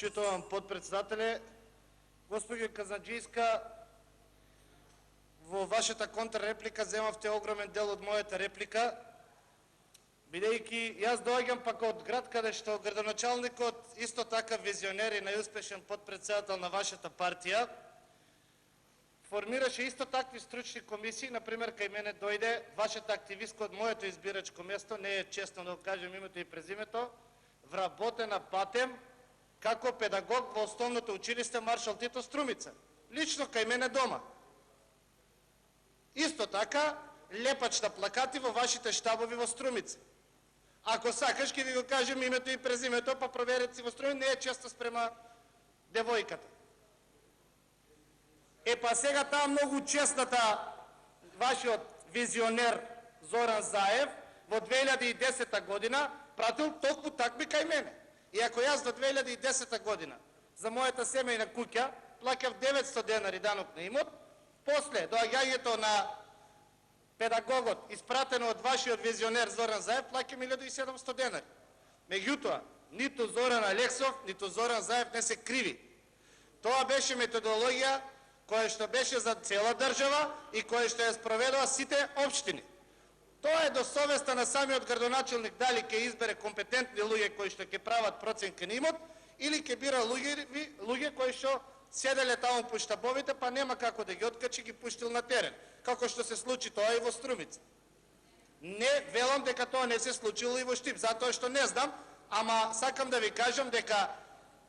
Почитувам подпредседателе. Госпожо Казанджийска, във вашата контрреплика вземавте огромен дел от моята реплика, бидейки и аз доаѓам пак от град, къде што градоначалникот исто така визионер и најуспешен подпредседател на вашата партија формираше исто такви стручни комисии. Например, кај мене дојде вашата активистка од моето избирачко место, не е честно да го кажем името и презимето, вработена Патем, како педагог во основното училиште Маршал Тито Струмица. Лично кај мене дома. Исто така, лепач на плакати во вашите штабови во Струмица. Ако сакаш, ќе ви го кажем името и презимето, па проверете си во Струмица, не е често спрема девојката. Па сега таа многу честната вашиот визионер Зоран Заев во 2010 година пратил толку такби кај мене. И ако јас до 2010 година за мојата семејна куќа плаќав 900 денари данок на имот, после доаѓањето на педагогот, испратено од вашиот визионер Зоран Заев, плаќам 1700 денари. Меѓутоа, ниту Зоран Алексов, ниту Зоран Заев не се криви. Тоа беше методологија која што беше за цела држава и која што ја спроведува сите општини. Тоа е до совеста на самиот градоначалник дали ќе избере компетентни луѓе кои што ќе прават проценка на имот или ќе бира луѓе кои што седеле таму по штабовите, па нема како да ги откачи, ги пуштил на терен, како што се случи тоа и во Струмица. Не велам дека тоа не се случило и во Штип, затоа што не знам, ама сакам да ви кажам дека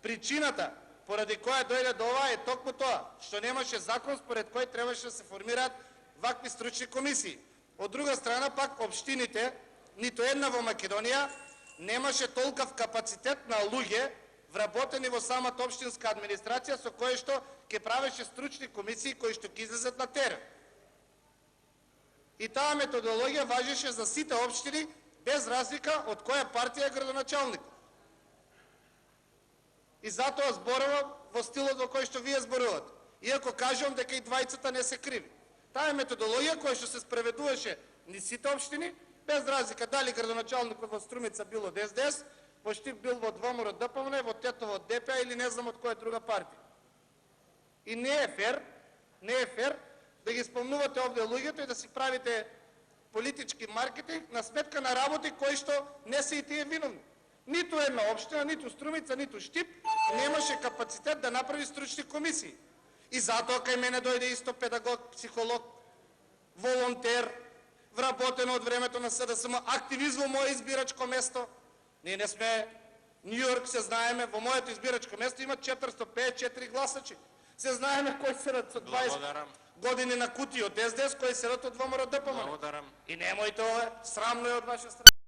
причината поради која дојде до ова е токму тоа, што немаше закон според кој требаше да се формираат вакви стручни комисии. Од друга страна пак општините, ниту една во Македонија, немаше толков капацитет на луѓе вработени во самата општинска администрација со кои што ќе правеше стручни комисии кои што ќе излезат на терен. И таа методологија важеше за сите општини без разлика од која партија е градоначалник. И затоа зборувам во стилот во кој што вие зборувате. Иако кажувам дека и двајцата не се криви. Таа е методологија која што се спроведуваше низ сите општини, без разлика дали градоначалникот во Струмица бил од СДС, во Штип бил во ВМРО од ДПМН, во Тетово од ДПА или не знам од која друга партија. И не е фер да ги спомнувате овде луѓето и да си правите политички маркетинг на сметка на работи кои што не се и тие виновни. Ниту една општина, ниту Струмица, ниту Штип немаше капацитет да направи стручни комисии. И затоа кај мене дојде исто педагог, психолог, волонтер, вработен од времето на СДСМ, активист во моје избирачко место. Ние не сме Нью-Йорк, се знаеме, во моето избирачко место има 454 гласачи. Се знаеме кои седат со 20 години на кутии од СДС, кои седат од ВМРО ДПМН. И немојте ова, срамно е од ваша страна.